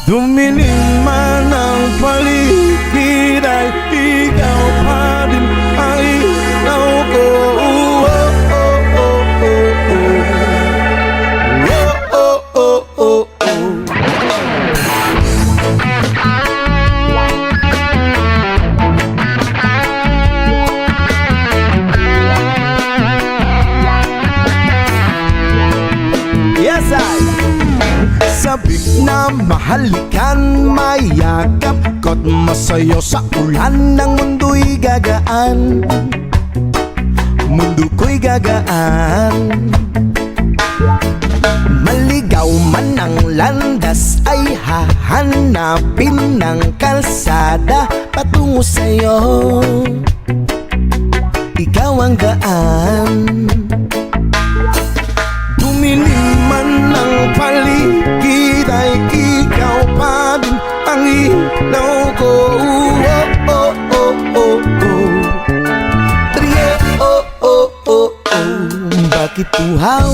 Dumilim man ang paligid ay ikaw pa rin ang ilaw ko. Sabik na mahalikan, mayakap ko't masayo sa ulan ng mundo'y gagaan. Mundo ko'y gagaan. Maligaw man ang landas ay hahanapin ng kalsada patungo sa'yo. Ikaw ang daan. Dumilim man ang paligid ay ikaw pa din ang ilaw ko. Bakit uhaw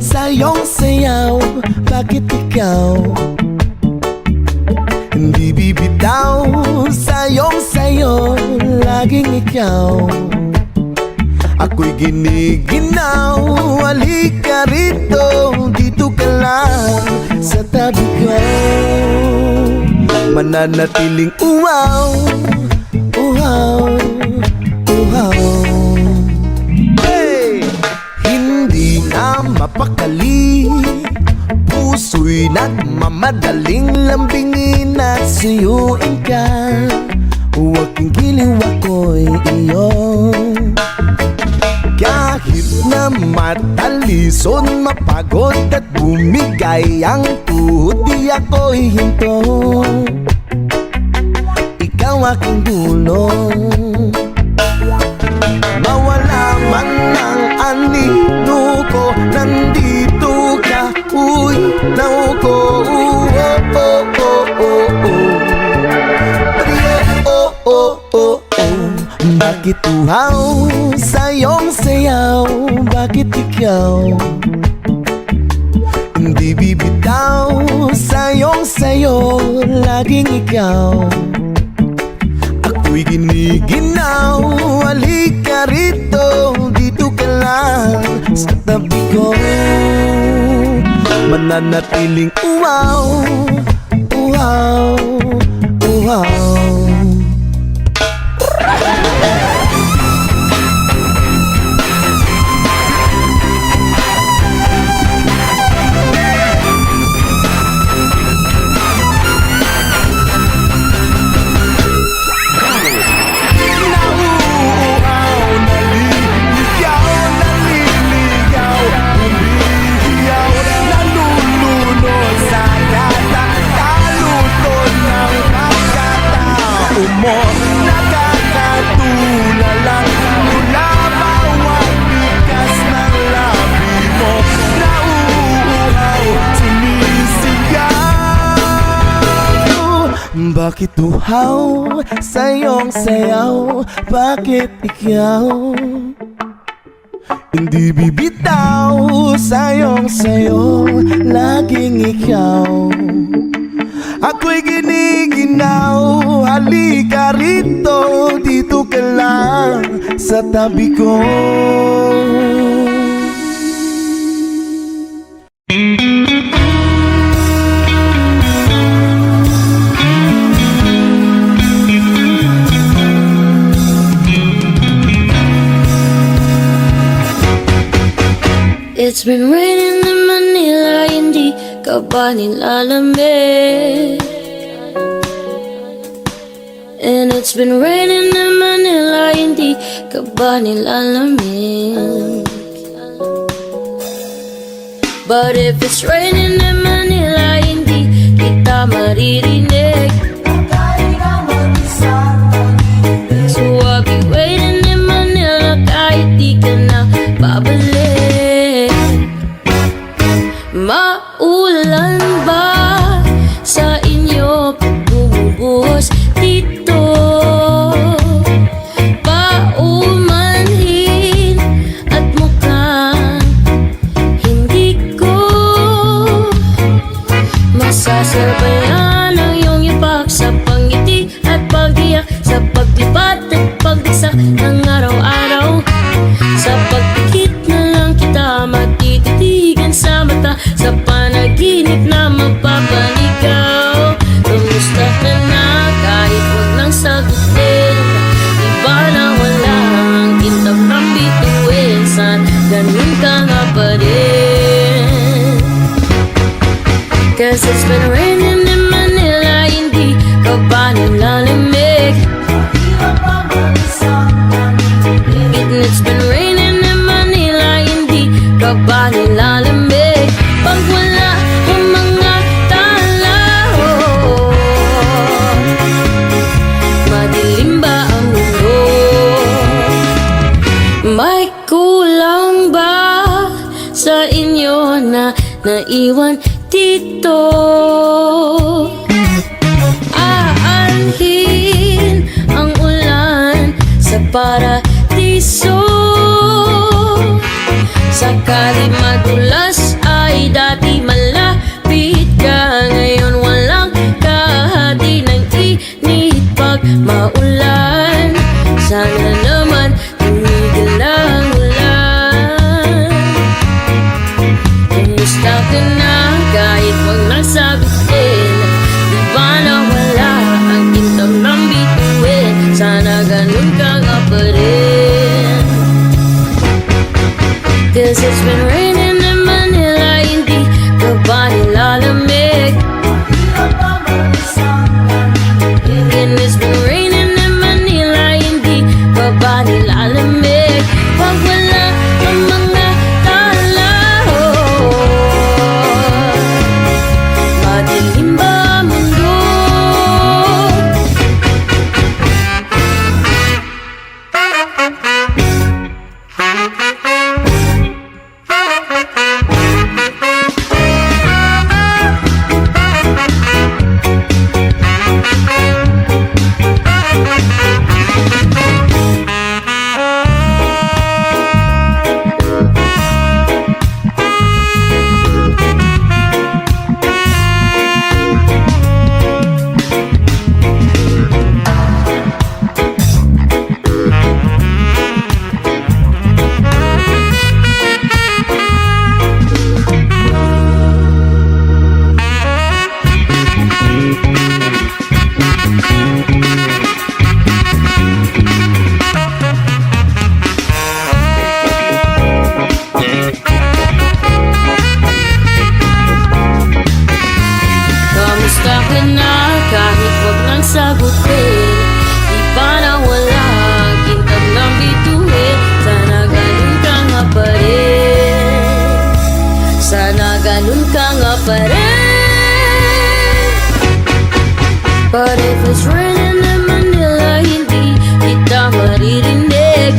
sa iyong sayaw? Bakit ikaw hindi bibitaw sa iyong sayo? Laging ikaw ako'y giniginaw. Halika rito, dito ka lang sa tabi ko. Mananatiling uhaw, uhaw, uhaw. Hey! Hindi na mapakali, puso'y nagmamadaling lambingin at suyuin ka. Huwag kang giliw, ako'y iyo. Kahit na matalison, mapagod at bumigay ang tuhod, di ako'y hinto. Ikaw aking dulong. Mawala man ang anino ko, nandito ka, uy, naw ko. Bakit uhaw sa iyong sayaw? Bakit ikaw hindi bibitaw sa iyong sayo? Laging ikaw ako'y giniginaw. Halika rito, dito ka lang sa tabi ko. Mananatiling uhaw, uhaw, uhaw. Nakakatulalang mula bawat bigas ng labi mo. Nauuhaw, sumisigaw. Bakit uhaw sa iyong sayaw? Bakit ikaw hindi bibitaw sa iyong sayo? Laging ikaw ako'y giniginaw. Halika rito, dito ka lang sa tabi ko. It's been raining in Manila, hindi ka ba nilalamig? And it's been raining in Manila, hindi ka ba nilalamig? But if it's raining in Manila, hindi kita maririnig. So I'll be waiting in Manila kahit di ka na babalik. Maulan ba sa inyo pag bumubuhos dito? Paumanhin at mukhang hindi ko masasabayan. 'Cause it's been raining in Manila, hindi ka ba nilalamig? It's been raining in Manila, hindi ka ba nilalamig? Pag wala ang mga tao, madilim ba ang mundo? May kulang ba sa inyo na naiwan dito? Aanhin ang ulan sa paradiso. Sakali madulas ay dati malapit ka, ngayon walang kahati ng init pag maulan. Sana naman tumigil ang ulan. Kumusta ka na kahit wag nasabihin? Di ba nawala ang kintab ng bituin? Sana ganun ka nga pa rin. 'Cause it's been raining in Manila, hindi ka ba nilalamig? And it's been raining in Manila, hindi ka ba nilalamig? Pag wala ang mga tao, madilim ba ang mundo? Kamusta ka na kahit wag nang sagutin? Di ba nawala ang kintab ng bituin? Sana ganun ka nga pa rin. Sana ganun ka nga pa rin. But if it's raining in Manila, hindi kita maririnig.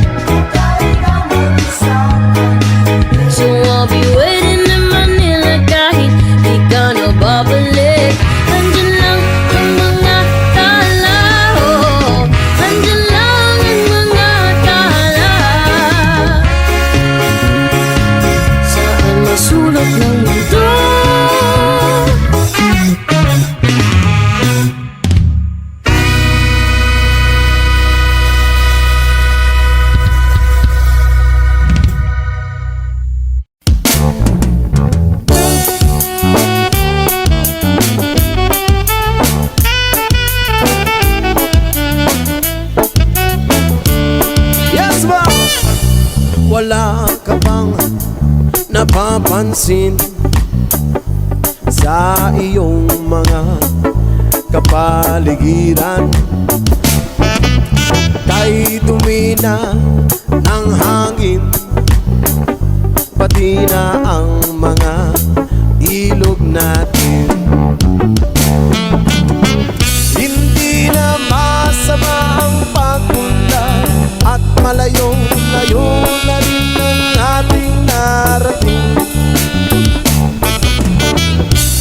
So I'll be waiting in Manila kahit di ka na babalik. Andyan lang ang mga tao, andyan lang ang mga tala. Saan masulot ng mundo? Yes, ma! Wala ka bang napapansin sa iyong mga kapaligiran? Kay dumi na ng hangin, pati na ang mga ilog natin. Hindi na masama ang pagpunta at malayo-layo na rin ang ating narating.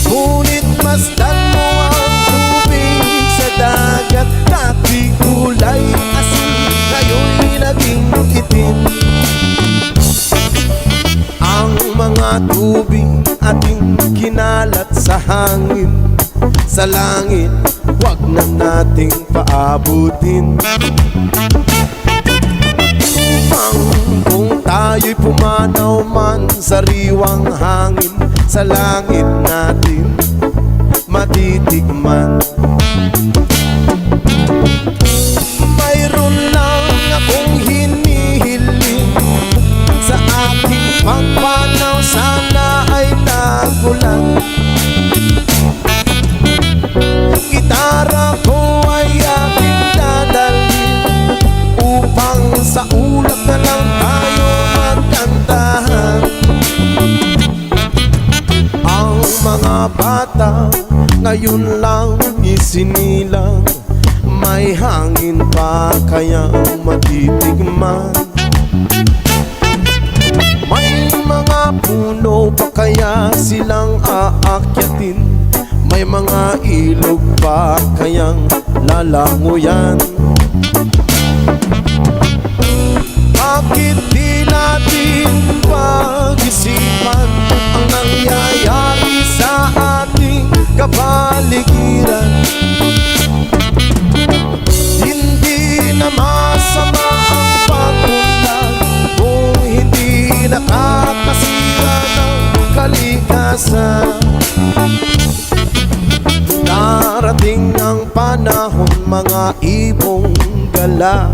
Ngunit masdan mo ang tubig sa dagat, dati kulay asin, ngayon'y naging itim. Ang mga tubig ating kinalat sa hangin, sa langit wag na nating paabutin. Kung tayo'y pumanaw man sa riwang hangin, sa langit natin matitikman. Mayroon lang akong hinihiling sa aking pagpanaw, sana ay nagulang. ngayon lang isinilang. May hangin pa kaya matitigman? May mga puno pa kaya silang aakyatin? May mga ilog pa kayang lalanguyan? Bakit di natin pag-isipan ang nangyayari sa ating kapaligiran? Hindi na masama ang pagpunlan kung hindi nakakasira ng kalikasan. Darating ang panahon, mga ibong gala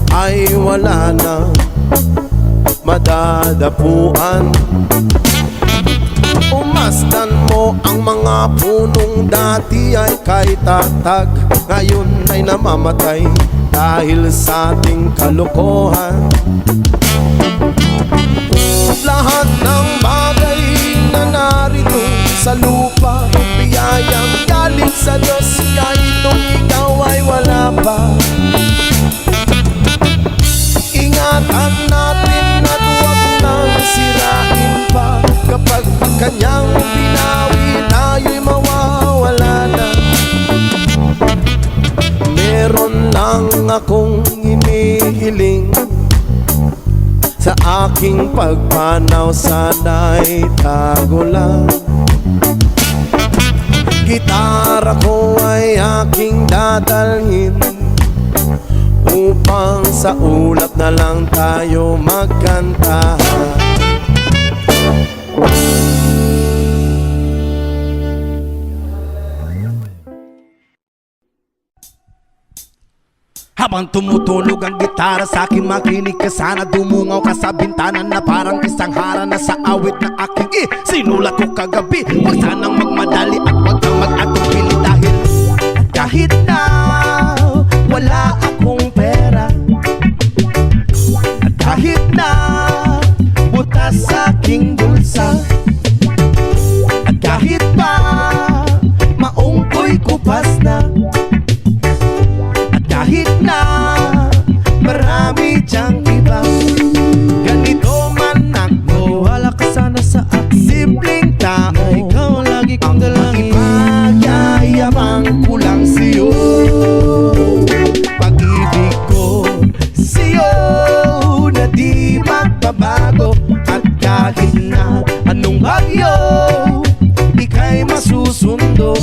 ay wala na madadapuan. Umasdan mo ang mga punong dati ay kay tatag, ngayon ay namamatay dahil sa ating kalokohan. Lahat ng bagay na narito sa lupa, biyayang galing sa Diyos kahit nung ikaw ay wala pa. Ingatan natin at huwag nang sirain pa. Kapag ang kanyang binawi, tayo'y mawawala na. Meron lang akong inihiling, sa aking pagpanaw sana'y tago lang. Gitara ko ay aking dadalhin, upang sa ulap na lang tayo magkantahan. Habang tumutulog ang gitara sa akin, makinig ka sana. Dumungaw ka sa bintana na parang isang harana sa awit na aking sinulat ko kagabi. Huwag sanang magmadali at huwag kang mag-atupili, dahil kahit na wala akong pera, at kahit na butas sa aking bulsa, at kahit pa maong ko'y kupas na, kahit na marami diyang iba, ganito man ako, wala ka sana sa akin. Simpleng tao na ikaw lagi kong dalangin. Ang magyayabang ko lang sa'yo, pag-ibig ko sa'yo na di magbabago. At kahit na anong bagyo, ika'y masusundo.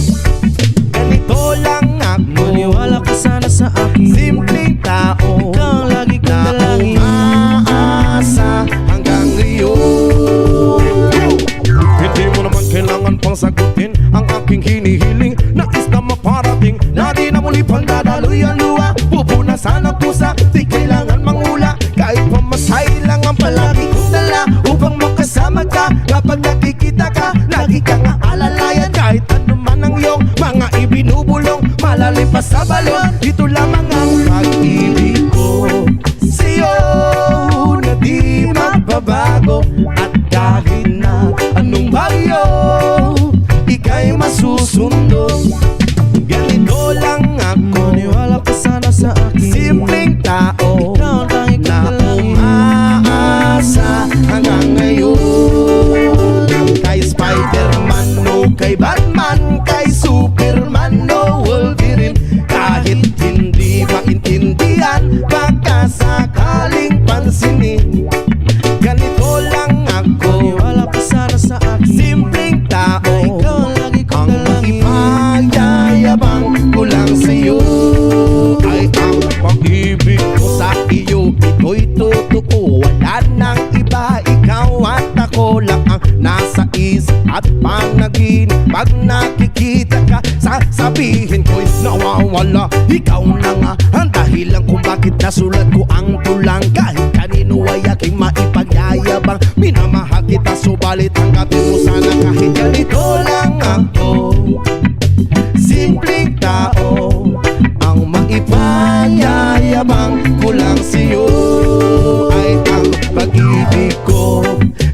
Ganito lang ako, maniwala ka sana sa akin. Simpleng tao, ikaw ang lagi kong dalangin, na umaasa hanggang ngayon. Hindi mo naman kailangan pang sagutin ang aking hinihiling. Nais na maparating na di na muli pang dadaloy ang luha. Pupunasan ang pusa, di kailangan mangula. Kahit pamasahe lang ang palagi kong dala, upang makasama ka kapag nakikita ka. Lagi kang aalalayan kahit ano man ang iyong mga ibinubulong. Malalim pa sa balon, dito lamang ang pag-ibig ko sa'yo na di magbabago. At kahit na anong bagyo, ika'y masusundo. Ganito lang ako, maniwala ka sana sa akin. Simpleng tao, ikaw ang lagi kong dalangin, na umaasa hanggang ngayon. Kay Spider-Man o kay Batman, kay Superman o Wolverine, kahit hindi maintindihan, baka sakaling pansinin. Ganito lang ako, maniwala ka sana sa akin. Simpleng tao, ikaw ang lagi kong dalangin, ipagyayabang ko lang sa'yo ay ang pag-ibig ko sa iyo. Ito'y totoo, wala nang iba. Ikaw at ako lang ang nasa isip at panaginip. Pag nakikita ka, sasabihin ko'y nawawala. Ikaw na nga ang dahilan kung bakit nasulat ko ang tulang. Kahit kanino ay aking maipagyayabang, minamahal kita, subalit tanggapin mo sana kahit ganito lang ako. Simpleng tao, ang maipagyayabang ko lang sa'yo ay ang pag-ibig ko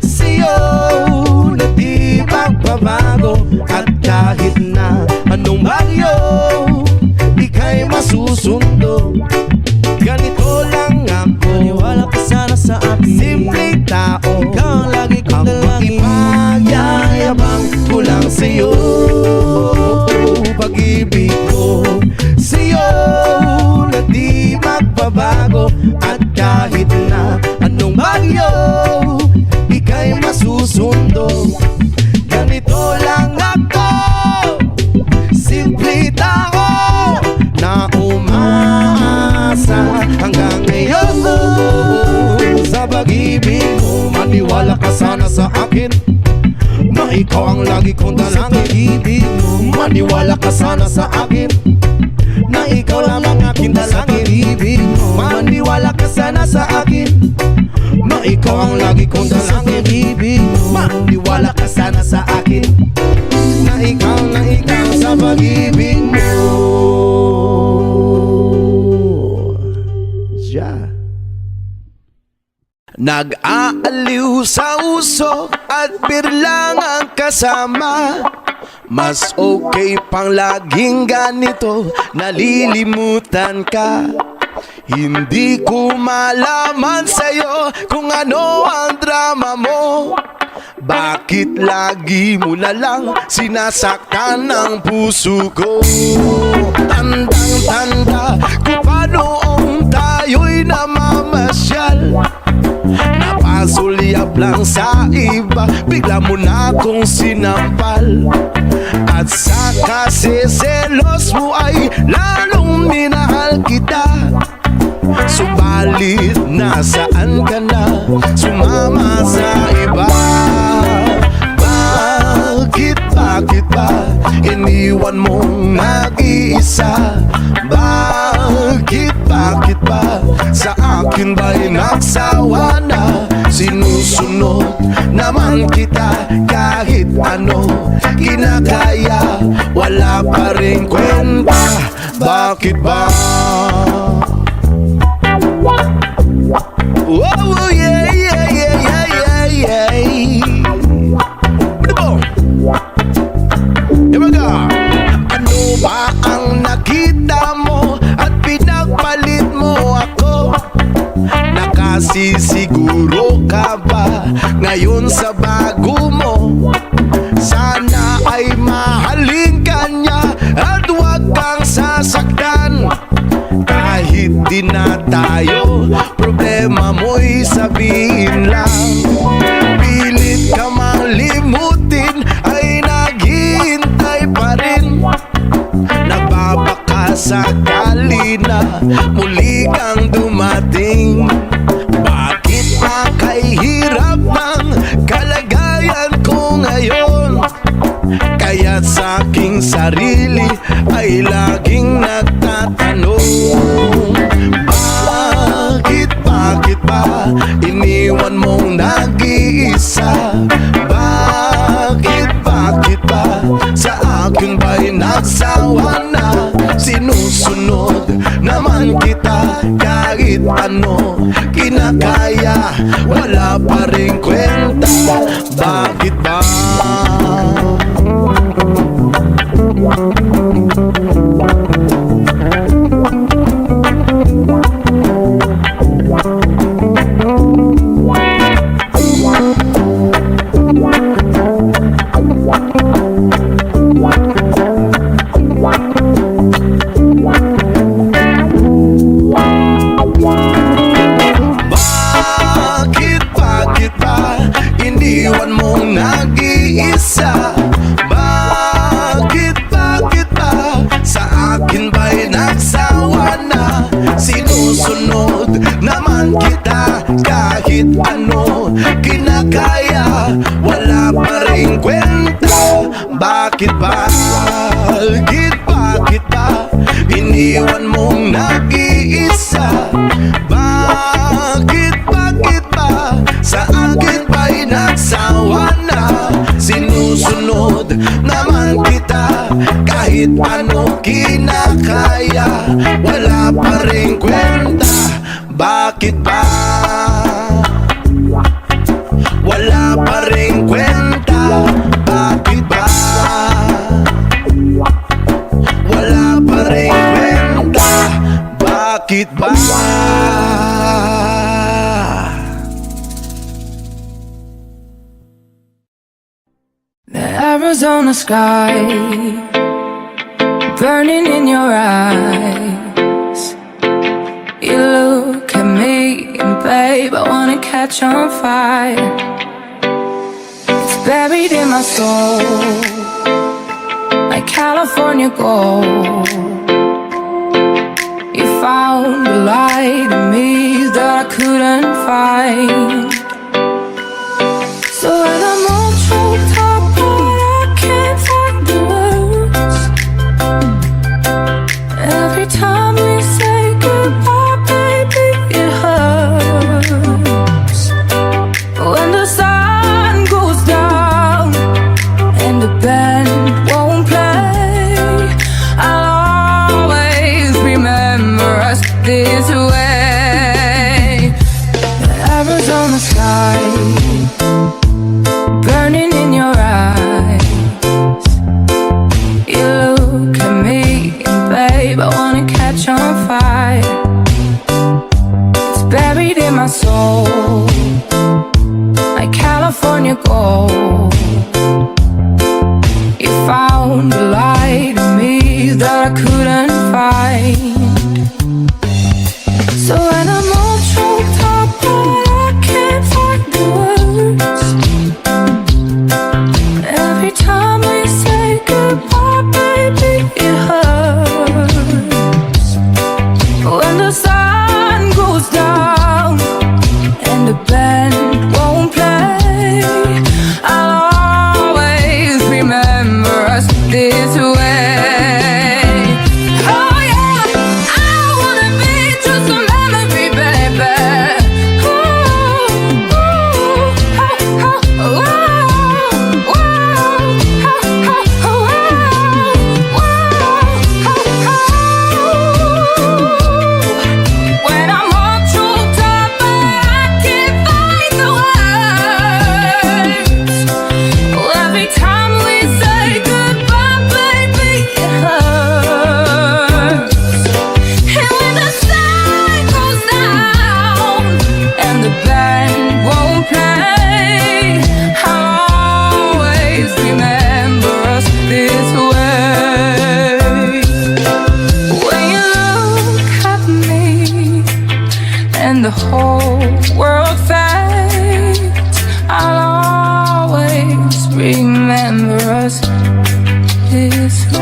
sa'yo na di magbabago. At kahit na anong bagyo ika'y masusundo. Ganito lang ako, maniwala ka sana sa akin. Simpleng tao, ikaw ang lagi kong dalangin. Ipagyayabang ko lang sa'yo pag-ibig ko sa'yo na di magbabago. At kahit na anong bagyo ika'y masusundo. Ganito lang ako, simple tao na umaasa hanggang ngayon. Sa pag-ibig mo, maniwala ka sana sa akin, na ikaw ang lagi kong dalangin. Sa pag-ibig mo, maniwala ka sana sa akin, na ikaw lang ang aking dalangin. Sa pag-ibig mo, maniwala ka sana sa akin, na ikaw ang lagi kong dalangin. Sa pag-ibig mo, maniwala ka sana sa akin, na ikaw sa pag-ibig mo. Yeah. Nag-aaliw sa uso at birlang ang kasama. Mas okay pang laging ganito, nalilimutan ka. Hindi ko malaman sa'yo kung ano ang drama mo. Bakit lagi mo na lang sinasaktan ang puso ko? Tandang-tanda ko pa noong tayo'y namamasyal. Napasulyap lang sa iba, bigla mo na akong sinampal. At sa kasiselos mo ay lalong minahal kita. Subalit nasaan ka na, sumama sa iba. Bakit ba iniwan mong nag-iisa? Bakit ba sa akin ba'y nagsawa na? Sinusunod naman kita kahit ano kinakaya, wala pa rin kwenta. Bakit ba? Oh yeah, yeah, yeah, yeah, yeah, yeah. Ano ba ang nakita mo at pinagpalit mo ako? Nakasisiguro ka ba ngayon sa bago mo? Sana ay mahalin ka niya at huwag kang sasaktan. Kahit di na tayo, problema mo'y sabihin lang. Pilit ka mang limutin ay naghihintay pa rin. Nagbabaka sakali na muli kang dumating. Bakit pa kay hirap ng kalagayan ko ngayon? Kaya't sa aking sarili ay laging nagtatanong, bakit ba iniwan mong nag-iisa? Bakit ba sa akin ba'y nagsawa na? Sinusunod naman kita kahit ano kinakaya, wala pa rin kwenta. Bakit ba? Bakit ba iniwan mong nag-iisa? Bakit ba sa akin ba'y nagsawa na? Sinusunod naman kita kahit ano kinakaya, wala pa rin kwenta. Bakit ba iniwan mong nag-iisa? Bakit ba sa akin ba'y nagsawa na? Sinusunod naman kita kahit ano kinakaya, wala pa rin kwenta. Bakit ba? Wala pa rin kwenta. Bakit ba? Bakit ba? The Arizona sky burning in your eyes. You look at me and babe, I wanna catch on fire. It's buried in my soul, like California gold. You found a light in me that I couldn't find. So when I'm all choked up, but I can't find the words. Every time we say goodbye, baby, it hurts. When the sun goes down and the band won't play, I'll always remember us this way. The Arizona sky burning in your eyes. You look at me and babe, I wanna catch on fire. It's buried in my soul, like California gold. You found a light in me that I couldn't find. So when I'm all choked up, but I can't find the words. Every time we say goodbye, baby, it hurts. When the sun goes down and the band won't play, I'll always remember us this way. Oh yeah, I don't wanna be just a memory, baby. Ooh, ooh, oh, oh, oh, oh, oh, oh, when I'm all choked up, but I can't find the words. Every time we say goodbye, baby, it hurts. And when the sun goes down and the band won't play, I'll always remember us this way. When you look at me and the whole world fades, I'll always remember us this way.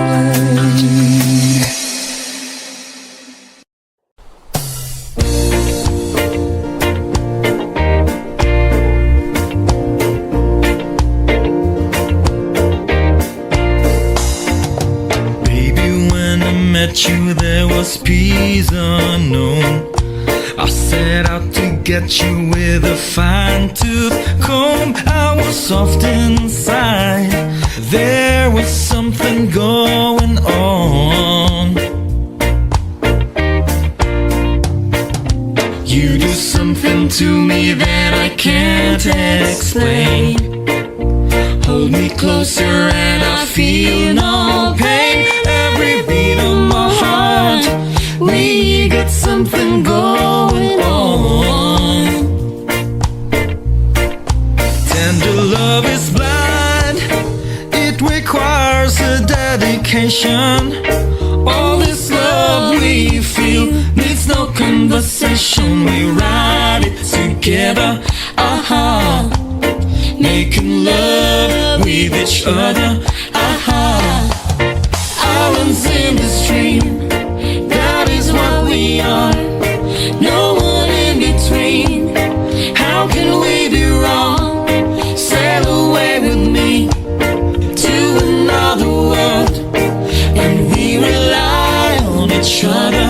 Baby, when I met you, there was peace unknown. I set out to get you with a fine-tooth comb. I was soft inside. There was something going on. You do something to me that I can't explain. Hold me closer and I feel no pain. Every beat of my heart, we got something going on. Tender love is blind, it requires a dedication. All this love we feel needs no conversation. We ride it together, making love with each other, Islands in the stream, that is what we are. No one in between. How can we be wrong? Sail away with me to another world, and we rely on each other,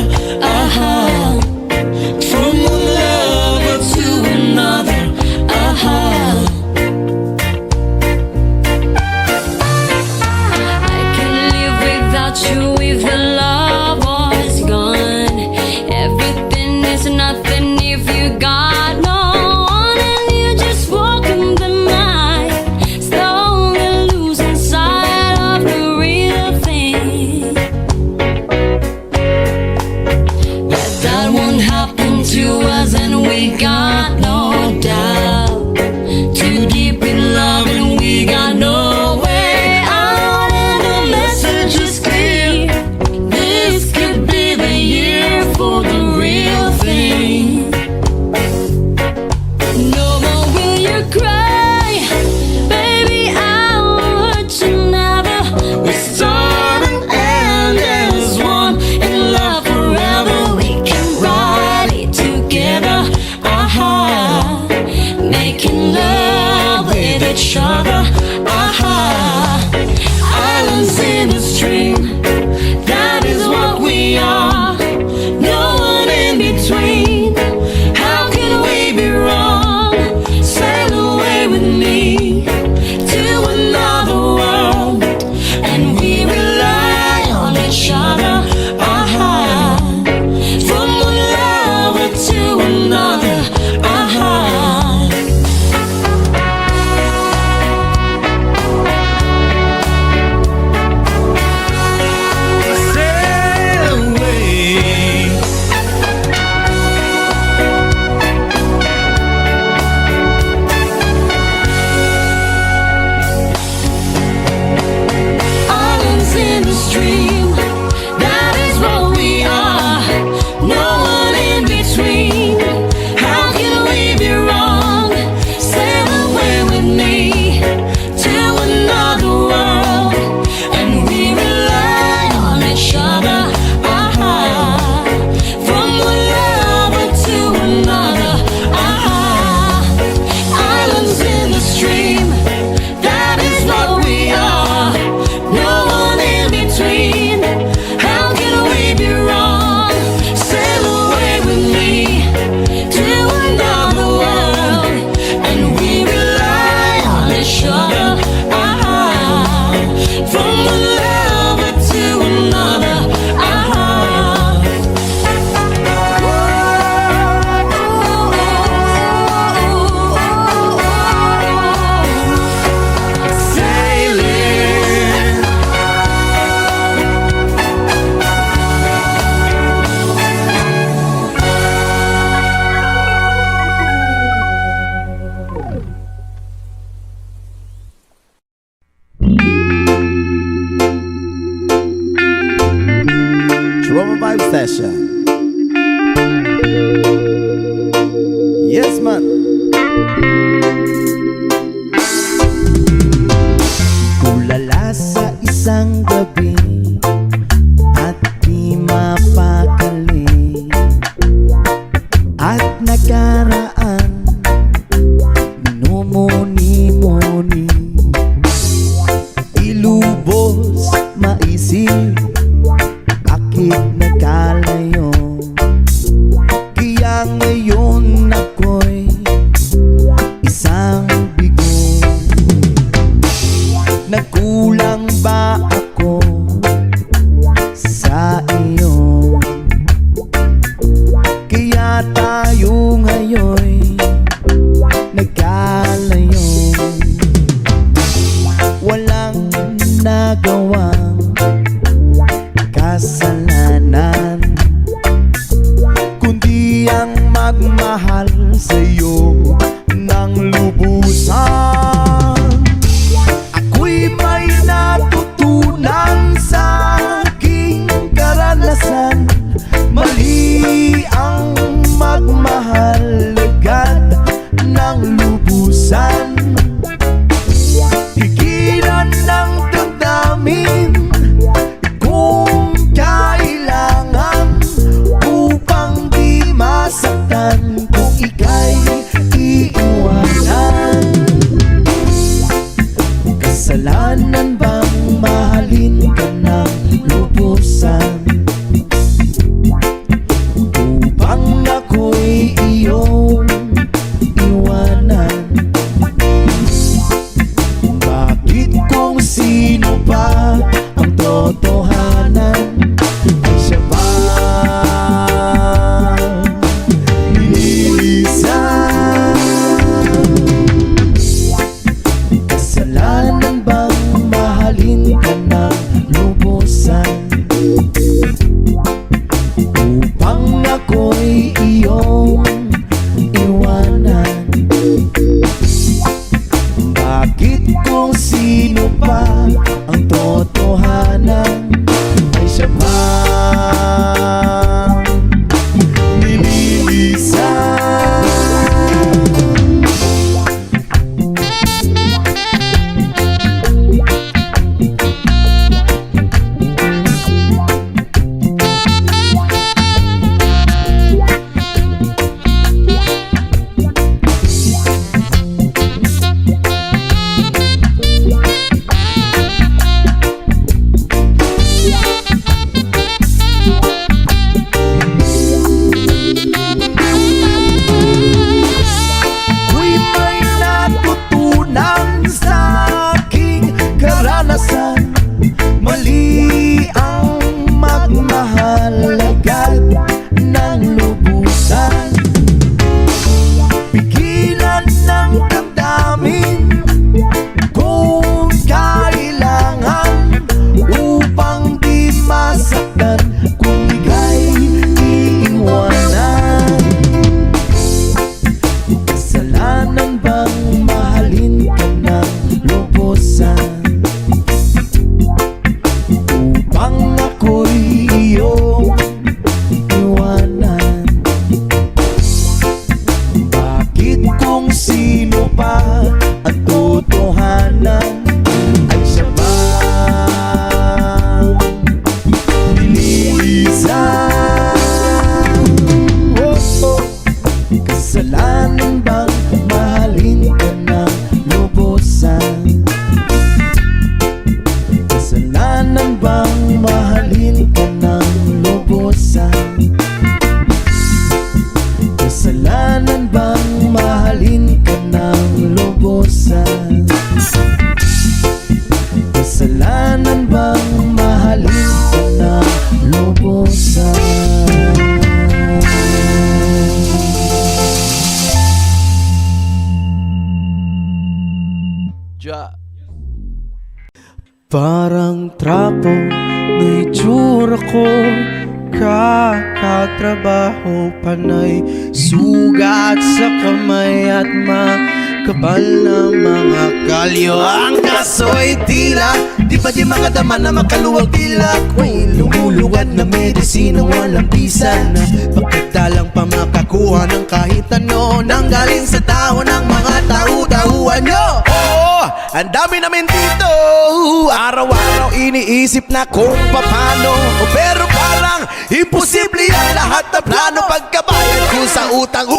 from one lover to another, I can live without you if the love was gone. Everything is nothing if you got no one, and you just walk in the night, slowly losing sight of the real thing. That one Roma Vibe Session. Yes, man. Tulala sa isang gabi at di mapakali, at nakaraan minumuni-muni, ilubos maisip bakit nagkalayo. Kaya ngayon ako'y isang bigo. Nagkulang ba ako sa iyo? Kaya tayo ngayon'y nagkalayo. Walang nagawang kasalanan, kundi ang magmahal sa'yo ng lubusan. Ako'y may natutunan sa aking karanasan. Mali ang magmahal agad ng lubusan. Pigilan ng damdamin kung kailangan, upang di masaktan kung ika'y iiwanan. Kasalanan bang mahalin ka ng lubusan, upang ako'y iyong iwanan? Bakit kung sino pa ang totohanan ay siya ba nililisan? Kasalanan bang mahalin ka ng lubusan, upang ako'y iyong iwanan? Bakit kung sino pa ang totohanan ay siya ba nililisan? Ako'y may natutunan sa aking karanasan. Mali ang magmahal agad ng lubusan. Pigilan ng damdamin kung kailangan, upang di masaktan kung ika'y iiwanan. Kasalanan bang mahalin ka ng lubusan, upang ako'y iyong iwanan? Bakit kung sino pa ang totohanan ay siya ba nililisan? Kasalanan bang mahalin ka ng lubusan, kasalanan bang mahalin ka ng lubusan, kasalanan bang mahalin ka ng lubusan, kasalanan bang mahalin ka ng lubusan? Parang trapo na itsura ko, kakatrabaho panay, sugat sa kamay at kapal na mga kalyo. Ang kaso'y tila, di ba di mga dama na makaluwag tila? May lumuluwad na medisina walang pisan, pagkadalang pa makakuha ng kahit ano nang galing sa tao ng mga tao-tauhan nyo. Oo, ang dami namin dito, araw-araw iniisip na kung paano, pero parang imposible ang lahat na plano. Pagkabayad ko sa utang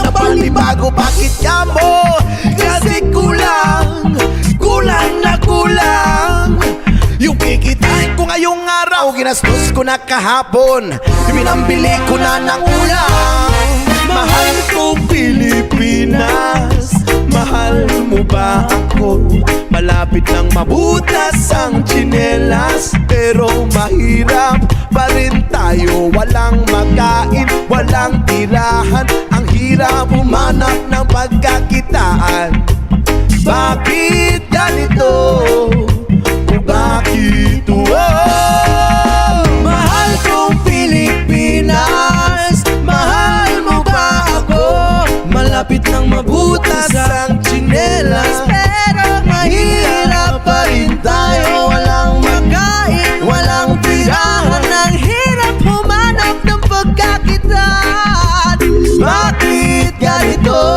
na panibago, bakit ka mo? Kasi kulang na kulang yung kikitain ko ngayong araw, ginastos ko na kahapon, pinambili ko na ng ulam. Mahal kong Pilipinas, mahal mo ba ako? Malapit nang mabutas ang tsinelas, pero mahirap pa rin tayo. Walang makain, walang tirahan, ang hirap humanap ng pagkakitaan. Bakit ganito? Bakit mahal kong Pilipinas, mahal mo ba ako? Malapit nang mabutas ang tsinelas, pero mahirap pa rin tayo. Walang makain, walang tirahan, ang hirap humanap ng pagkakitaan. Bakit ganito?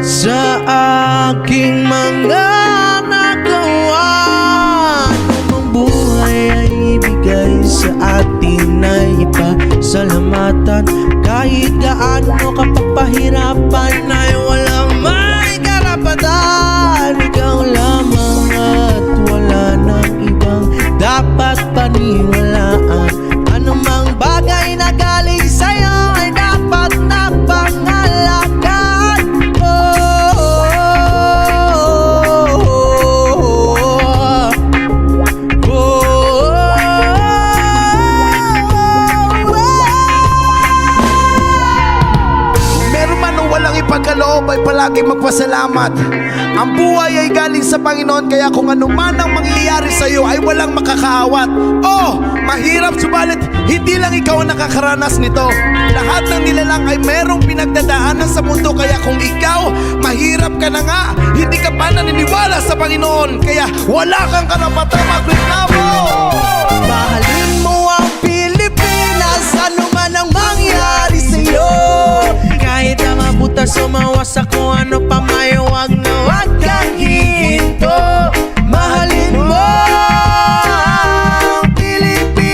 Sa aking mga nagawa, ang buhay ay ibigay sa atin na ipasalamatan. Kahit gaano kapapahirapan ay walang may karapatan. Ikaw lamang at wala nang ibang dapat paniwalaan. Anumang bagay na galing sa'yo ay dapat na pangalagaan. Pagkaloob ay palagi magpasalamat. Ang buhay ay galing sa Panginoon, kaya kung ano man ang mangyayari sa iyo ay walang makakaawat. Oh, mahirap, subalit hindi lang ikaw ang nakakaranas nito. Lahat ng nilalang ay merong pinagdadaanan sa mundo, kaya kung ikaw mahirap ka na nga, hindi ka pa naniniwala sa Panginoon, kaya wala kang karapatan magreklamo. Mahalin mo ang Pilipinas, ano man ang mangyari sa iyo. Kahit na mabutas o mawasak kung ano pa may, huwag na huwag kang hihinto. Mahalin mo ang Pilipinas,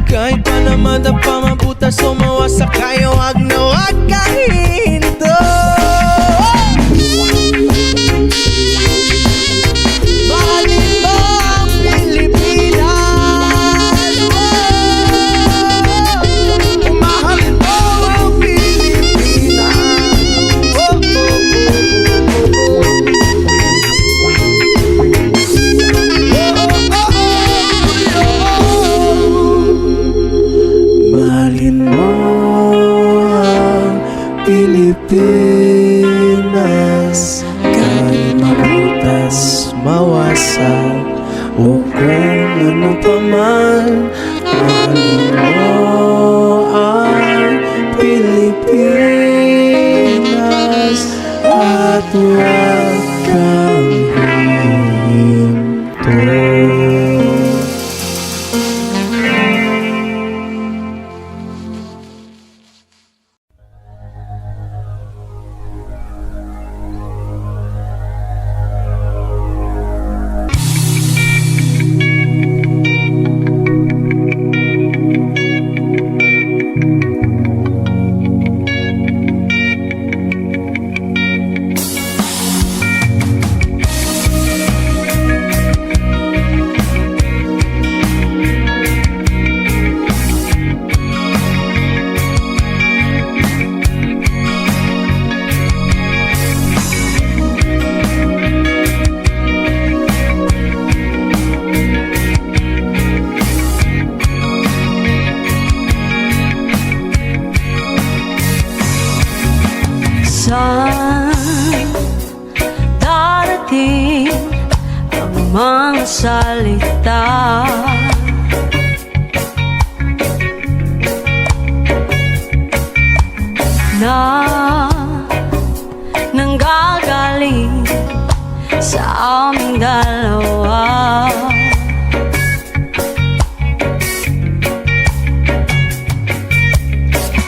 kahit pa na madapa, mabutas o mawasak kayo, huwag na huwag kang hihinto. Mahalin mo ang Pilipinas, mahalin mo ang Pilipinas, kahit mabutas, mawasak o kung ano pa man. Mahalin mo ang Pilipinas at huwag kang hihinto. natin ang mga salita na nanggagaling sa aming dalawa.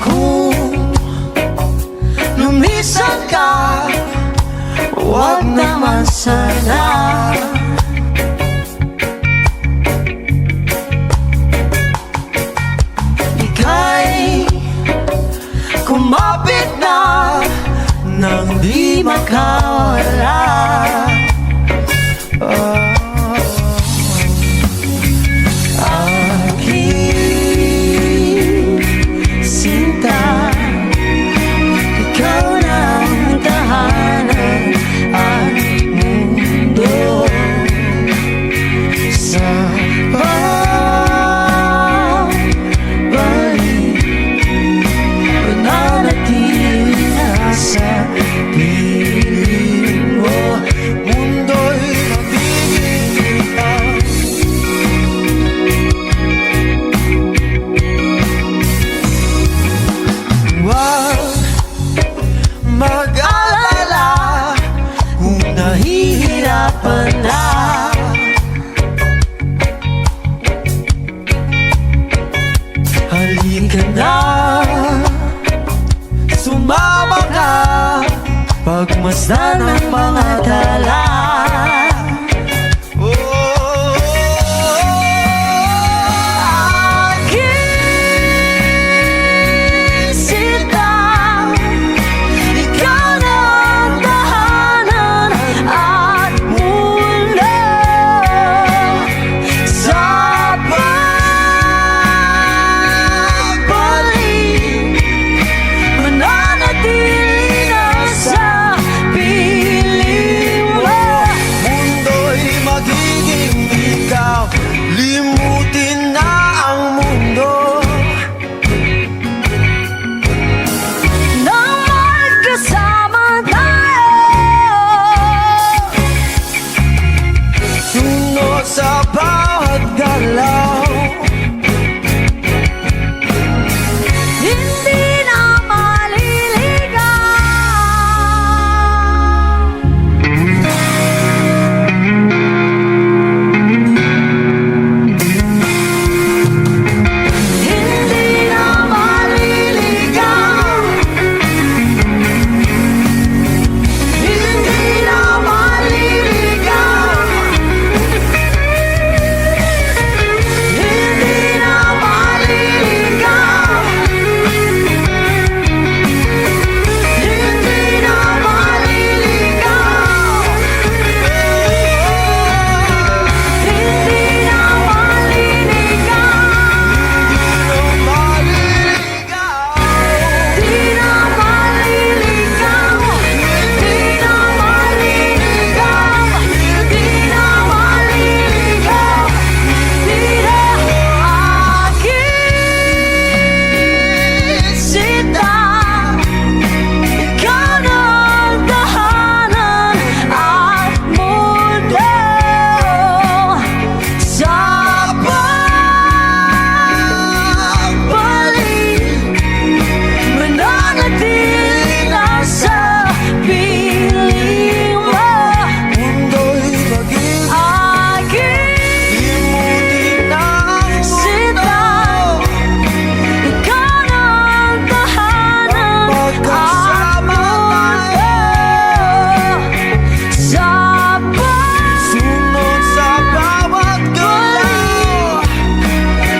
Kung lumisan ka, huwag naman sana. Ika'y kumapit na nang di makawala. Aking sinta, ikaw na ang tahanan at mundo sa pagbalik. Mananatili na sa piling mo, mundo'y magiging ikaw. Huwag mag-alala kung nahihirapan na. Halika na, sumama ka, pagmasdan ang mga tala. Aking sinta, ikaw na ang tahanan at mundo sa pagbalik. Mananatili na sa piling mo, mundo'y magiging ikaw. Limutin na ang mundo Nang magkasama tayo, sunod sa bawat galaw. hindi na maliligaw. Hindi na maliligaw. Hindi na maliligaw. Hindi na maliligaw. Hindi na maliligaw. Hindi na maliligaw. Di na maliligaw. Di na maliligaw. Di na maliligaw. Di na aking sinta, ikaw na ang tahanan at mundo sa pagbalik. Mananatili na sa piling mo, Mundo'y magiging aking limutin na ang sinta, ikaw na ang tahanan at Magkasama mundo sa sunod sa bawat galaw.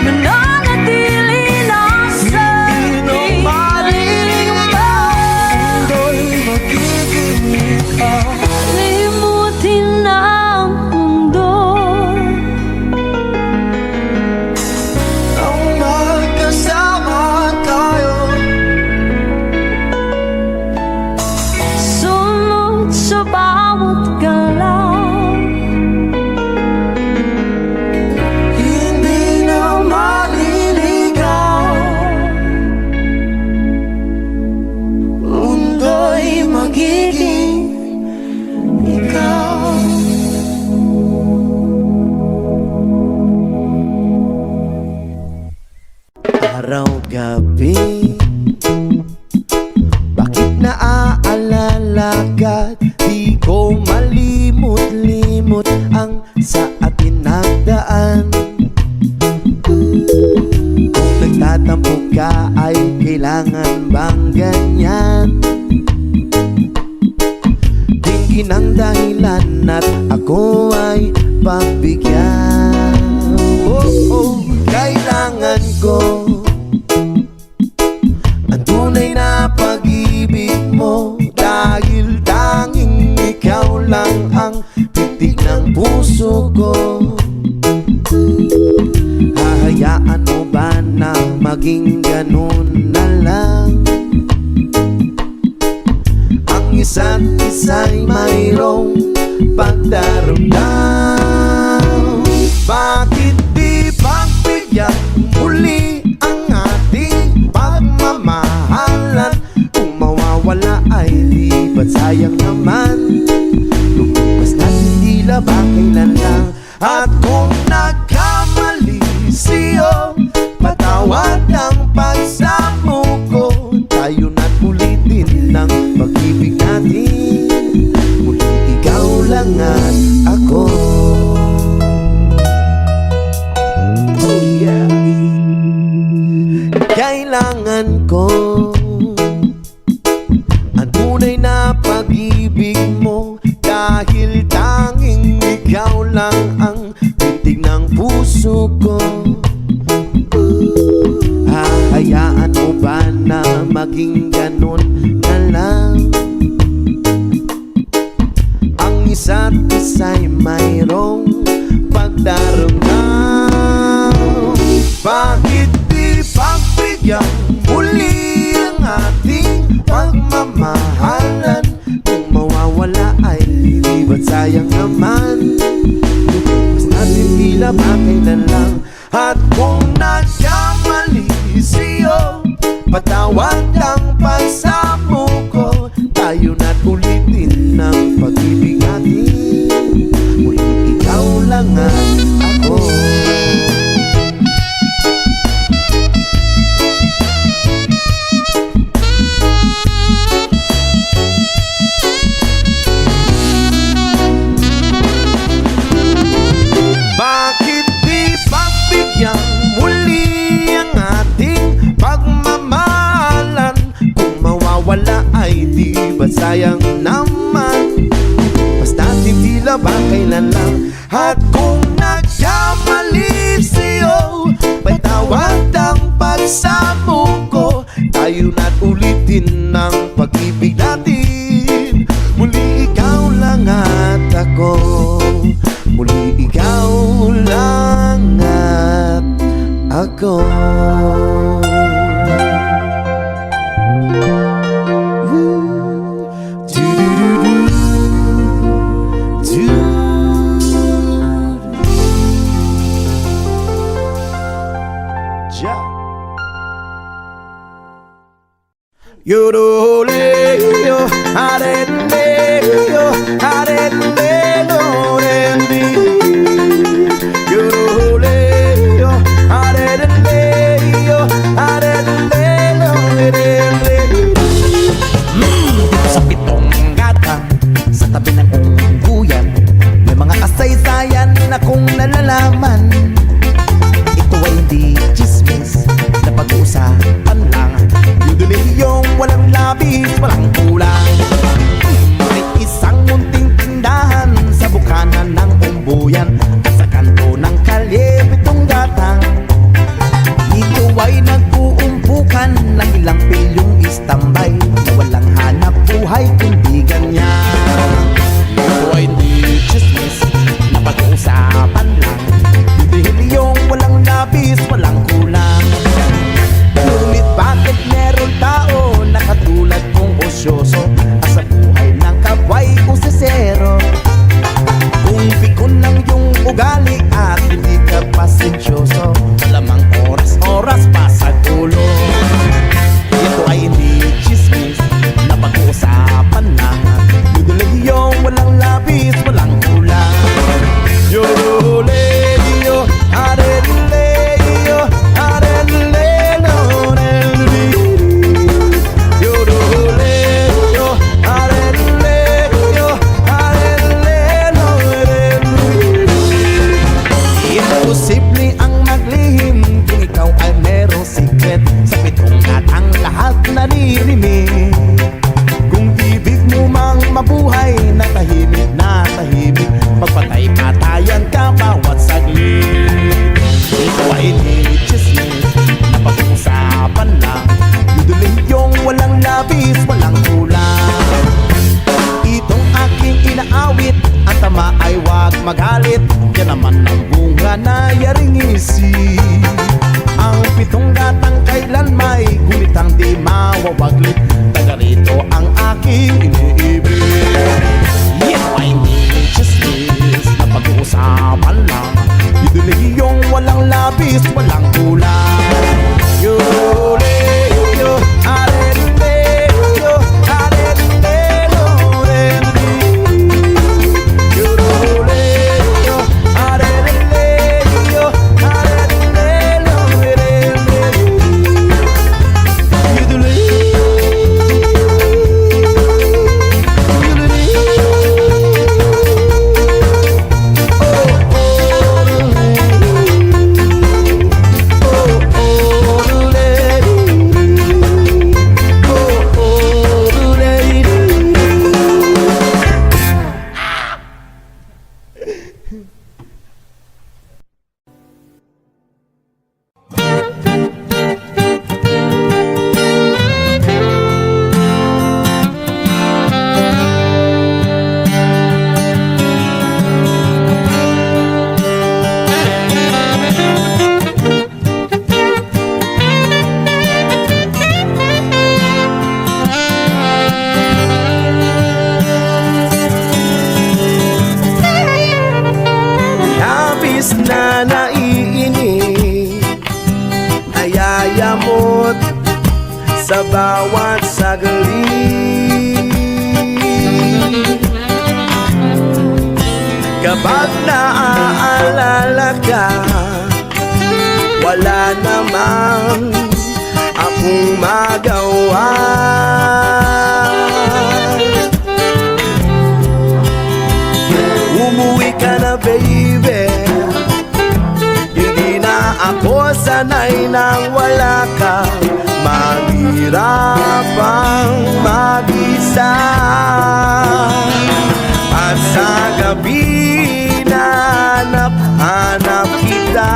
mananatili na sa piling mo. Mundo'y magiging ikaw. Limutin na ang mundo. Nang magkasama tayo, Sunod sa bawat galaw. hindi na maliligaw. Mundo'y magiging ikaw. agad. Di ko malimot-limot ang sa atin nagdaan. Kung nagtatampo ka ay kailangan bang ganyan? Tingin ang dahilan at ako ay pagbigyan. Kailangan ko ang tunay na pag-ibig mo, dahil tanging ikaw lang ang titig ng puso ko. Hahayaan mo ba na maging ganun na lang? Ang isa't isa'y mayroong pagdaramdam. Bakit di pagbigyan muli ang ating pagmamahalan? Kung mawawala ay di ba't sayang naman? Lumipas na tila ba kailan lang? At kung nagkamali siyo, patawad ang pagsamo ko. Tayo na't ulitin ng pag-ibig natin. Muli ikaw lang at ako. Oh yeah. Kailangan ko ang tunay na pag-ibig mo, dahil tanging ikaw lang ang titig ng puso ko. Hahayaan mo ba na maging ganun na lang? Ang isa't isa'y mayroong pagdaramdam. Bakit di pagbigyan muli ang ating pagmamahalan? Kung mawawala ay di ba't sayang naman? Lumipas natin tila ba kailan lang? At kung nagkamali siyo, patawad ang pagsamo ko. Tayo na't ulitin ng pag-ibig natin. Muli ikaw lang at ako. Bakit di pagbigyan muli ang ating pagmamahalan? Kung mawawala ay di ba't sayang naman? Basta tila ba kailan lang? At kung nagkamali siyo, patawad ang pagsamo ko. Tayo na't ulitin ng pag-ibig natin. Muli ikaw lang at ako. Muli ikaw lang at ako. Yoroleo, areneo, areneo, rendi. Yoroleo, areneo, areneo, rendi. Sa pitong gata, sa tabi ng ungguyan, may mga kasaysayan na kung nalalaman. Ito ay hindi chismis na pag-uusapan lang. Yung walang laban naman ang bunga na yaringisi. Ang pitong gatang kailan may gumitang di mawawaglit. Taga rito ang aking iniibig. Ito ay hindi chismis na pag-uusapan lang. Iduliyong walang labis, walang kulang. Yole, yo, arele, yo, arele, lore. Yole, yo, arele, yo, arele, lore. Yudule, labis na naiinip, ayayamot sa bawat saglit. Kapag naaalala ka, wala namang akong magawa. Umuwi ka na baby, hindi na ako sanay nang wala ka. Mahirapang mag-isa, at sa gabi hanap kita.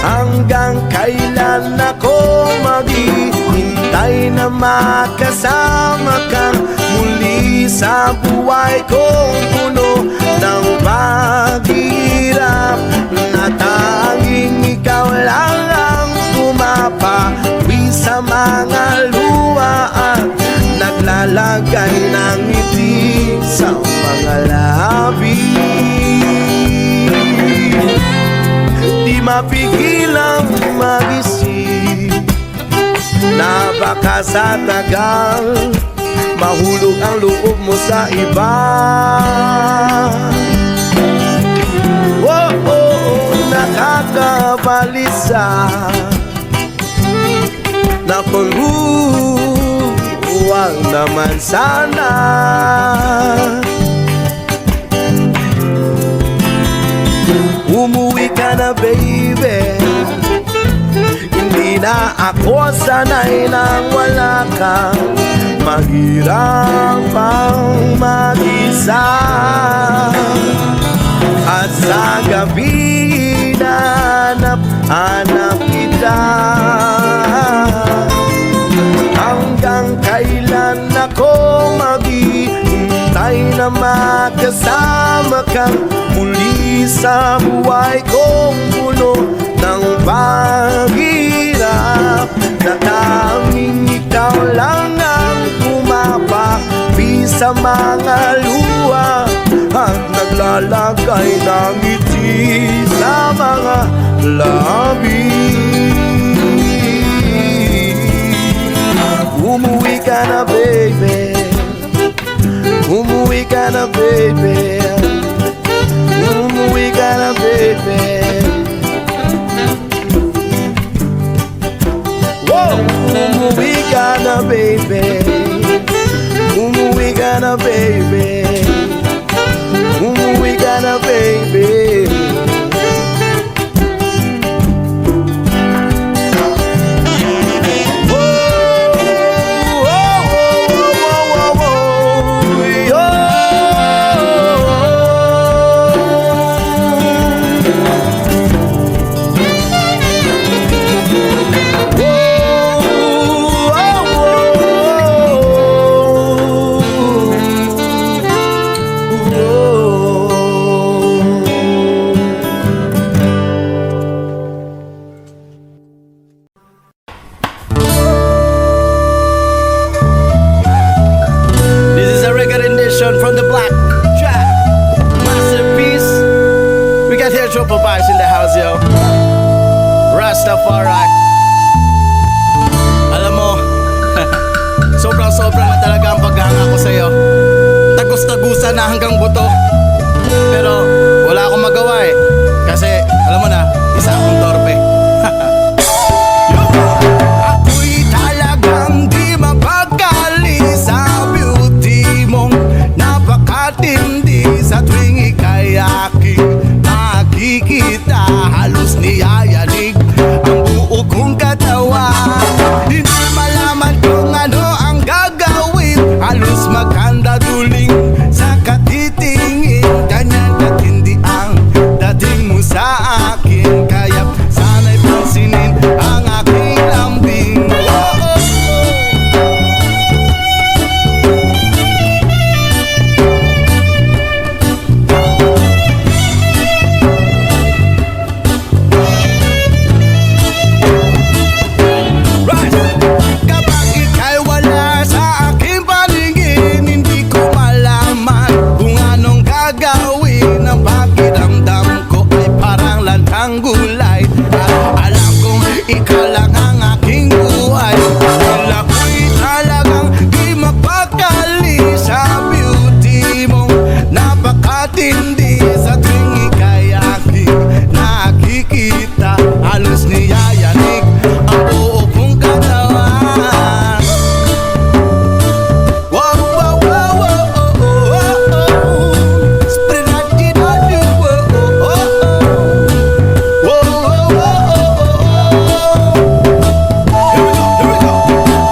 Hanggang kailan ako maghihintay na makasama ka muli sa buhay kong puno ng paghihirap, na tanging ikaw lang ang pumapawi sa mga luha at naglalagay ng ngiti sa mga labi. Di mapigilang mag-isip na baka sa tagal mahulog ang loob mo sa iba. Oh, oh, nakakabalisa na kung huwag naman sana. Umuwi ka na baby, hindi na ako sanay nang wala ka. Mahirapang mag-isa, at sa gabi hanap kita. Hanggang kailan ako maghihintay na makasama ka muli sa buhay kong puno ng paghirap, na tanging ikaw lang ang pumapawi sa mga luha at naglalagay ng ngiti sa mga labi. Umuwi ka na baby, umuwi ka na baby, umuwi ka na baby. Whoa! Umuwi ka na baby, umuwi ka na baby, umuwi ka na baby. Rastafari. Alam mo, sobrang-sobra na talaga ang paghanga ko sa'yo. Tagos-tagusan na hanggang buto. Pero wala akong magawa eh. Kasi alam mo na, isa akong torpe. Ako'y talagang di mapagkali sa beauty mong napakatindi. Sa tuwing ika'y aking makikita, halos niyayanig ang buo kong katawan. Hindi malaman kung ano ang gagawin, halos magkanda duling sa katitingin. Ganyan katindi ang dating mo sa akin, kaya sana'y pansinin ang aking lambing. Kapag ika'y wala sa aking paningin, hindi ko malaman kung anong gagawin. Ang pakiramdam ko ay parang lantang gulay, at alam kong ikaw lang ang aking buhay. Dahil ako'y talagang di mapakali sa beauty mong napakatindi. Sa tuwing ika'y aking nakikita, halos niyayanig ang buo kong katawan. Wow, wow, wow, wow, oh, oh, oh, oh. Spread out the body, oh, oh, oh, oh. Wow, wow, wow, oh, oh, oh. Here we go.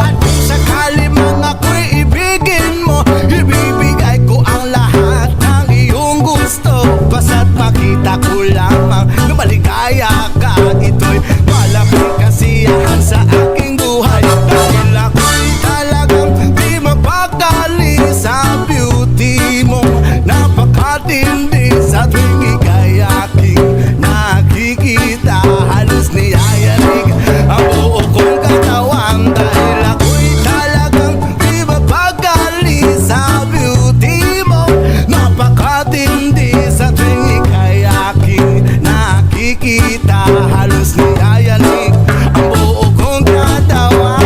At kung sakali man ako'y ibigin mo, ibibigay ko ang lahat ng iyong gusto. Basta't makita ko lamang na maligaya ka, ito'y malaking kasiyahan sa aking buhay. Dahil ako'y talagang di mapakali sa beauty mong napakatindi. Sa tuwing ika'y aking nakikita, halos niyayanig ang buo kong katawan. Dahil ako'y talagang di mapakali sa beauty mong napakatindi. Sa tuwing ika'y aking nakikita, halos niyayanig ang buo kong katawan.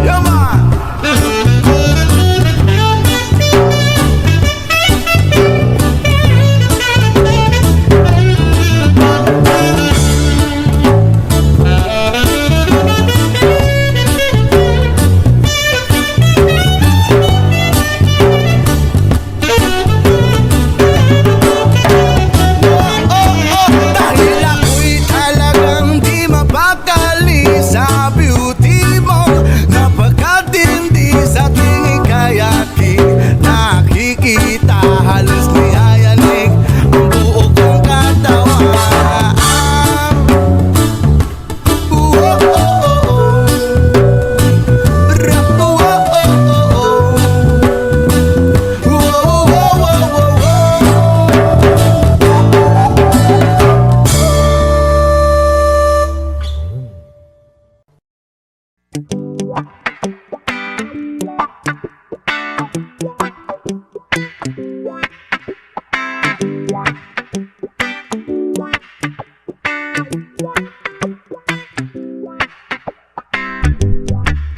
Yeah, man. Dahil ako'y talagang di mapakali sa beauty mo napakatindi. Sa tuwing ika'y aking nakikita, halos niyayanig ang buo kong katawan. Oh, oh, oh, oh. Rap, oh, oh, oh, oh. Oh, oh, oh, oh, oh, oh.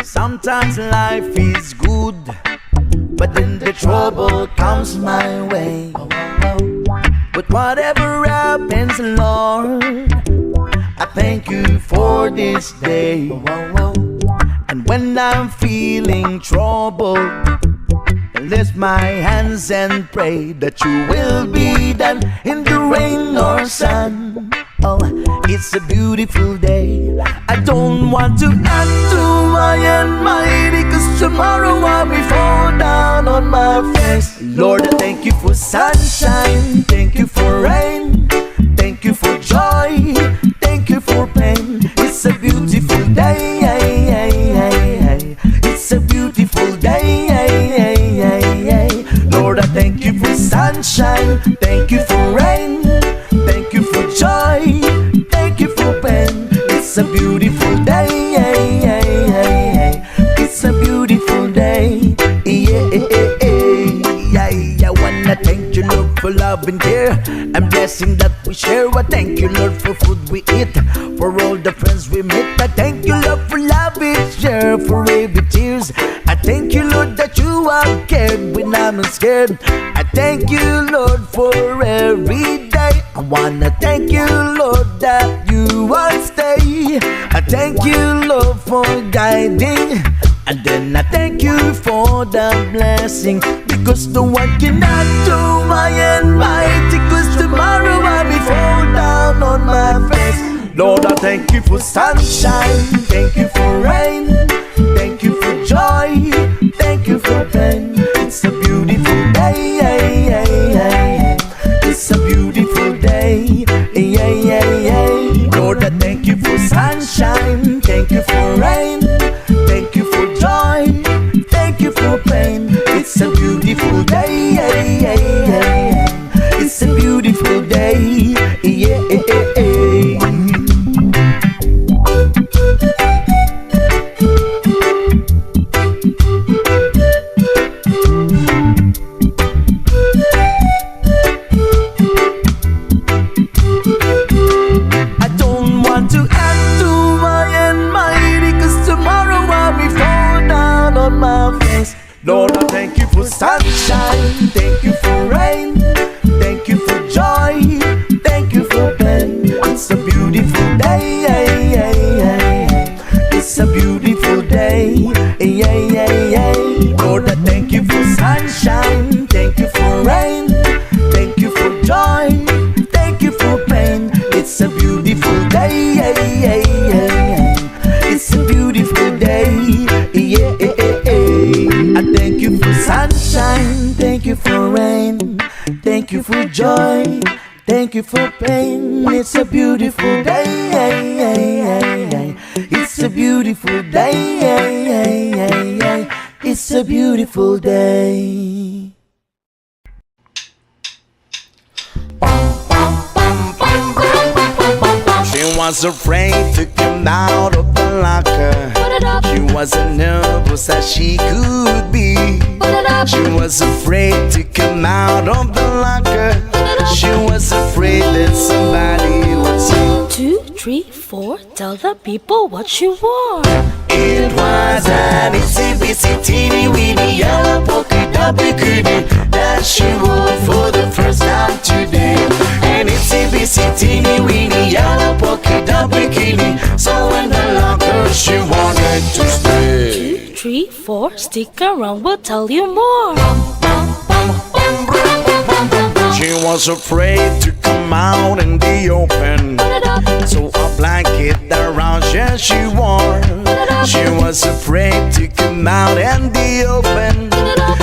Sometimes life is good, but then the trouble comes my way. But whatever happens, Lord, I thank you for this day. And when I'm feeling troubled, I lift my hands and pray that you will be done in the rain or sun. Oh, it's a beautiful day. I don't want to add to my anxiety, 'cause tomorrow I'll be fall down on my face. Lord, thank you for sunshine, thank you for rain, thank you for joy, thank you for pain. It's a beautiful day. It's a beautiful day. Lord, I thank you for sunshine, thank you for rain, thank you for joy, thank you for pain. It's a beautiful day. It's a beautiful day. Yeah, I wanna thank you, Lord, for love and care and blessing that we share. I thank you, Lord, for food we eat, for all the friends we meet. I thank you, Lord, for love we share, for every tears. I thank you, Lord, that you are cared when I'm scared. I thank you, Lord, for every day. I wanna thank you, Lord, that you will stay. I thank you, Lord, for guiding. And then I thank you for the blessing, because no one cannot do my and mighty, cause tomorrow I'll be fall down on my face. Lord, I thank you for sunshine, thank you for rain, thank you for joy, thank you for pain. It's a beautiful day, it's a beautiful day, Lord, I thank you for sunshine, thank you for rain, thank you for joy, thank you for pain. It's a beautiful day, it's a beautiful day, I don't want to act too high and mighty, cause tomorrow I'll be fall down on my face. Lord, I thank you for sunshine, thank you for rain, thank you for joy, thank you for pain. It's a beautiful day, it's a beautiful day, Lord, I thank you for sunshine, thank you for rain, thank you for joy, thank you for pain. It's a beautiful day, it's a beautiful day, I thank you for sunshine, thank you for rain, thank you for joy, thank you for pain. It's a beautiful day, it's a beautiful day, it's a beautiful day. She was afraid to come out of the locker. She was as nervous as she could be. She was afraid to come out of the locker. She was afraid that somebody would say, 2, 3, 4, tell the people what you wore. it was an itsy bitsy teeny weeny yellow polka dot bikini that she wore for the first time today. An itsy bitsy teeny weeny yellow polka dot bikini, so in the locker she wanted to stay. 2, 3, 4, stick around, we'll tell you more. She was afraid to come out in the open, so a blanket around her she wore. She was afraid to come out in the open,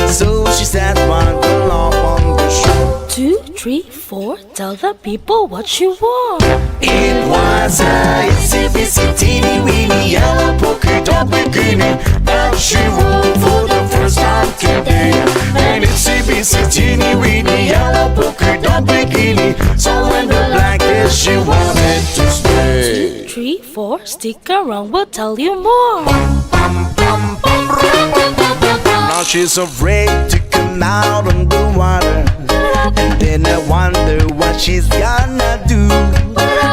so she sat one along on the shore. 2, 3, 4, tell the people what you wore. It was a itsy bitsy teeny weeny yellow polka dot bikini that she wore for the first time today. An itsy bitsy teeny weeny yellow polka dot bikini, so in the blanket she wanted to stay. 2, 3, 4, stick around, we'll tell you more. Now she's afraid to come out on the water, and then I wonder what she's gonna do.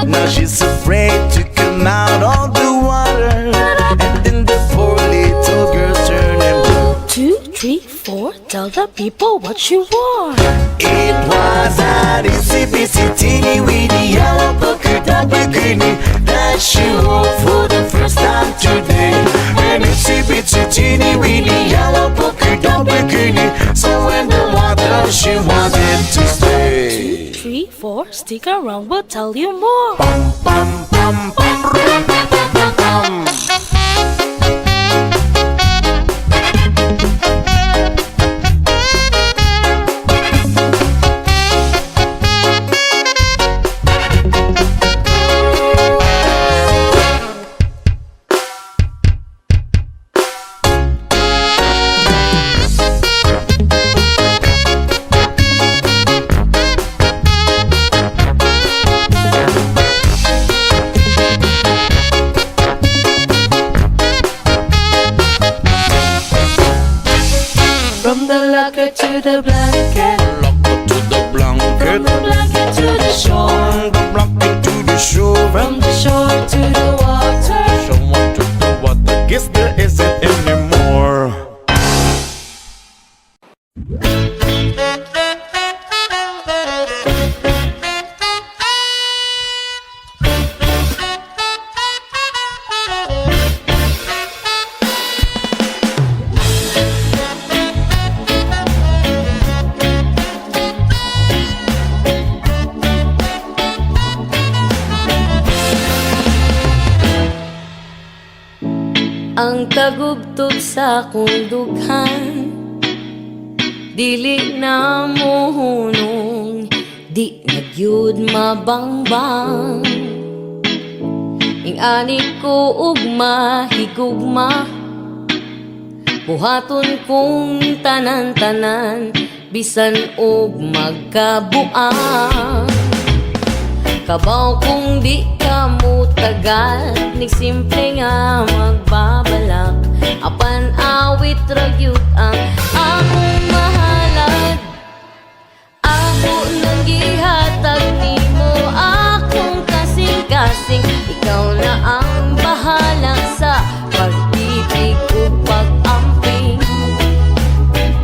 Now she's afraid to come out on the water, and then the poor little girl's turning blue. 2, 3, 4, tell the people what you wore. It was an itsy bitsy teeny weeny yellow polka dot bikini that she wore for the first time today. An itsy bitsy teeny weeny yellow polka dot bikini, so in the water she wanted to stay. 2, 3, 4, stick around, we'll tell you more. From the locker to the blanket, Locker to the blanket, From the blanket to the shore, From the blanket to the shore, from the shore to the water. someone took the water. Guess there isn't anymore. Ang tagubtob sa akong dughan, dili na mohunong, di nagyud mabangbang. Ing ani ko ugma higugma, buhaton kong tanan-tanan, bisan og magkabuang. Kabaw kung di ka mo tagal, ni simple nga magbabalak. Apan awit ragyut ang akong mahalad. Ako nang gihatag nimo, akong kasing-kasing. Ikaw na ang bahala sa pag-ibig o pag-amping.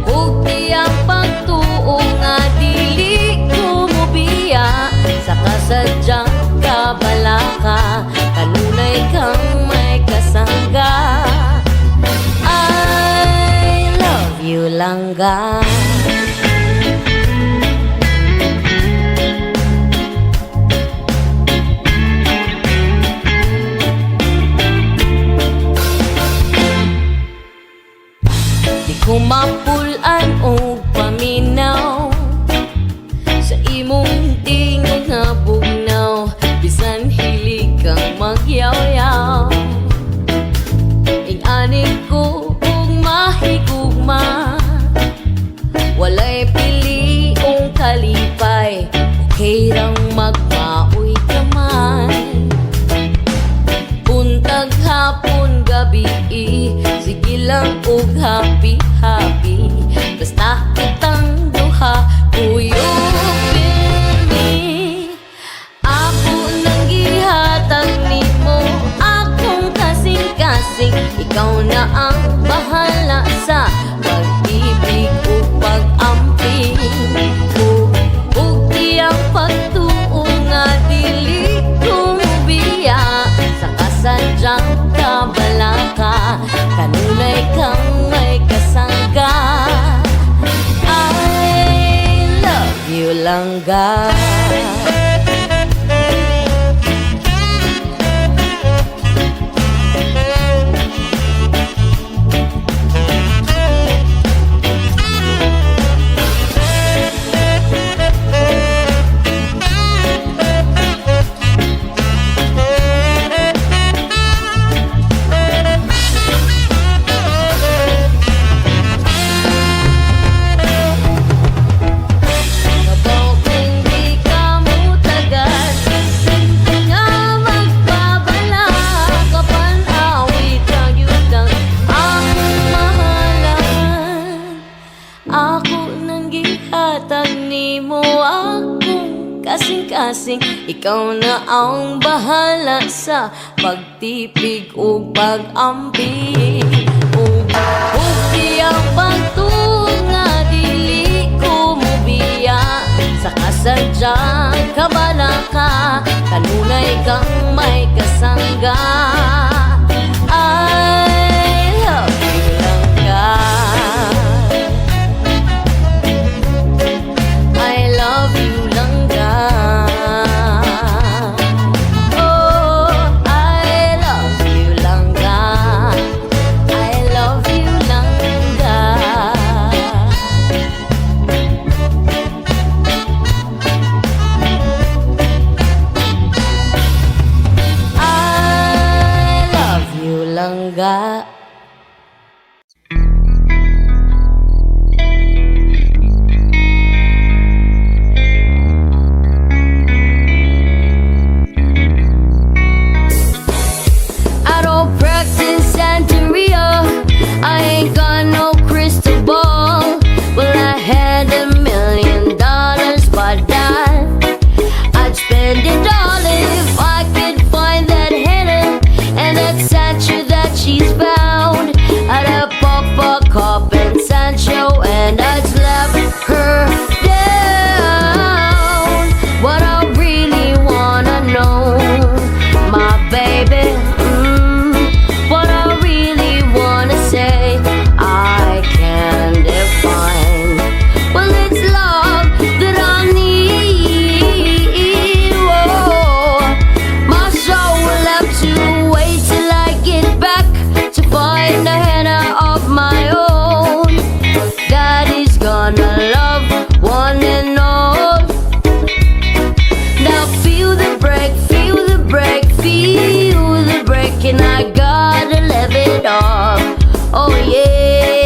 Ug tiyang pagtuo nga dili ko mobiya, sa kasadyang kabalaka, kanunay kang may kasangga. I love you langga. Di ko mapulan o paminaw sa imong tingog nga bugnaw, bisan hilig kang magyaw-yaw. Ing ani ko ug mahigugma, walay piliong kalipay, okay rang magmaoy kamay. Buntag hapon gabi, sige lang og happy-happy, basta kitang duha kuyog pirmi. Ako nang gihatag nimo, akong kasing-kasing. Ikaw na ang bahala sa pag-ibig o pag-amping. Ug tiyang pagtuo nga dili ko mobiya, sa kasadyang kabalaka, kanunay kang may kasangga. I love you langga. Kabaw kung di ka mo tagal, simple nga magbabala. Kapan awit ang yutang akong mahalan. Ako nang gihatag nimo, akong kasing-kasing. Ikaw na ang bahala sa pagtipig o pag-amping. Ug tiyang pagtuo nga dili ko mobiya, sa kasadyang kabalaka, kanunay kang may kasangga. I love you langga. I love you langga. Oh, I love you langga. I love you langga. I love you langga. I don't practice Santeria, I ain't got no crystal ball. Well, I had $1 million, but I dog. Oh yeah.